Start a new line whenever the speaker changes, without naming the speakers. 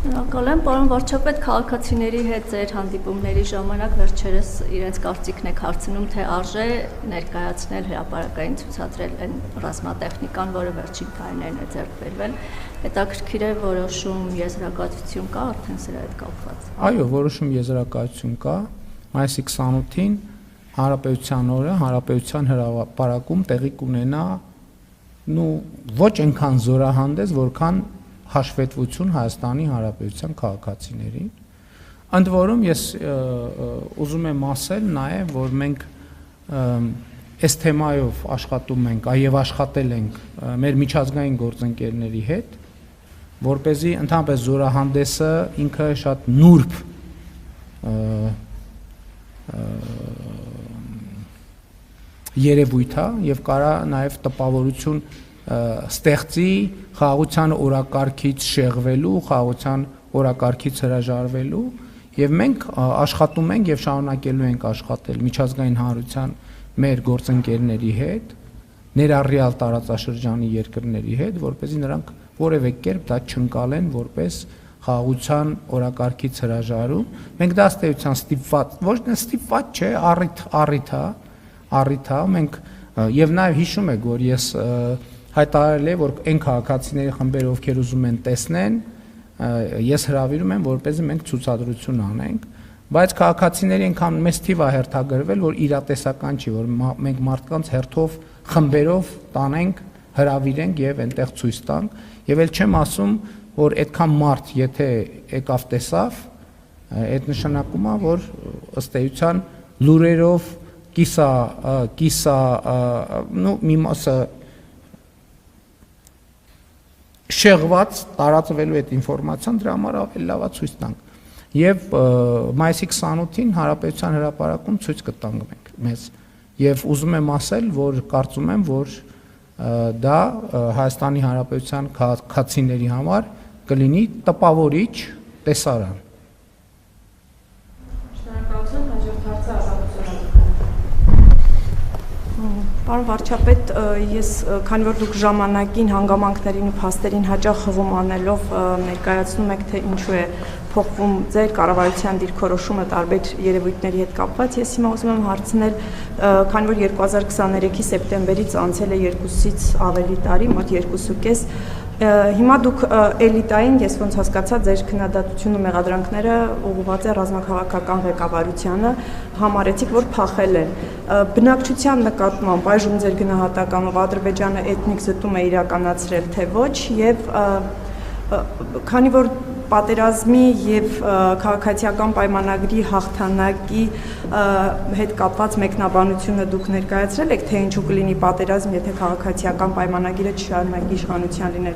Շնորհակալ եմ, պարոն վարչապետ, քաղաքացիների հետ ձեր հանդիպումների ժամանակ վերջերս իրենց կարծիքն եք հարցնում, թե արժե ներկայացնել հրապարակային ցուցադրել այն ռազմատեխնիկան, որը վերջին տարիներին է ձեռք բերվել, հետաքրքիր է որոշում եզրակացություն կա արդեն սրա հետ կապված։
Այո, որոշում եզրակացություն կա, մայիսի 28-ին Հանրապետության օրը Հանրապետության հրապարակում տեղի կունենա ոչ այնքան զորահանդես, որքան հաշվետվություն Հայաստանի Հանրապետության քաղաքացիներին։ Ընդ որում ես ուզում եմ ասել նաև, որ մենք այս թեմայով աշխատում ենք եւ աշխատել ենք մեր միջազգային գործընկերների հետ, որպեսզի ընդհանրապես զորահանդեսը ինքը շատ նուրբ երևույթ է եւ կարա նաև տպավորություն ստեղծի խաղաղության օրակարգից շեղվելու, խաղաղության օրակարգից հրաժարվելու եւ մենք աշխատում ենք եւ շարունակելու ենք աշխատել միջազգային հանրության մեր գործընկերների հետ, ներառյալ տարածաշրջանի երկրների հետ, որպեսզի նրանք որևէ կերպ դա չընկալեն որպես խաղաղության օրակարգից հրաժարում։ Մենք դա ըստ էության ստիպված, ոչ թե ստիպված չէ, առիթ է, մենք եւ նաեւ հիշում եք, որ ես հայտարարել է, որ այն քաղաքացիների խմբերը, ովքեր ուզում են տեսնեն, ես հրավիրում եմ, որպեսզի մենք ցուցադրություն անենք, բայց քաղաքացիների այնքան մեծ թիվ է հերթագրվել, որ իրատեսական չի, որ մենք մարդկանց հերթով խմբերով տանենք, հրավիրենք եւ այնտեղ ցույց տանք, եւ էլ չեմ ասում, որ այդքան մարդ եթե եկավ տեսավ, այդ նշանակում է, որ ըստ էության լուրերով մի մասը շեղված տարածվելու այդ ինֆորմացիան դրա համար ավելի լավ է ցույց տանք եւ մայիսի 28-ին Հանրապետության հրապարակում ցույց կտանք մենք մեզ եւ ուզում եմ ասել, որ կարծում եմ, որ դա Հայաստանի Հանրապետության քաղաքացիների համար կլինի տպավորիչ տեսարան։
Շնորհակալություն, հաջորդ հարցը Պարոն վարչապետ, ես քանի որ դուք ժամանակին հանգամանքներին ու փաստերին հաճախ հղում անելով ներկայացնում եք, թե ինչու է փոխվում ձեր կառավարության դիրքորոշումը տարբեր երևույթների հետ կապված, ես հիմա ուզում եմ հարցնել, քանի որ 2023-ի սեպտեմբերից անցել է 2-ից ավելի տարի, մոտ 2.5, հիմա դուք էլիտային, ես ոնց հասկացա, ձեր քննադատությունն ու մեղադրանքները ուղղված է ռազմաքաղաքական ղեկավարությանը, համարեցիք, որ փախել են։ Բնակչության նկատմամբ այժմ ձեր գնահատականով Ադրբեջանը էթնիկ զտում է իրականացրել, թե ոչ, եւ քանի որ պատերազմի եւ քաղաքացիական պայմանագրի հաղթանակի հետ կապված մեկնաբանությունը դուք ներկայացրել եք, թե ինչու կլինի պատերազմ, եթե քաղաքացիական պայմանագիրը չշարունակի իշխանության լինել։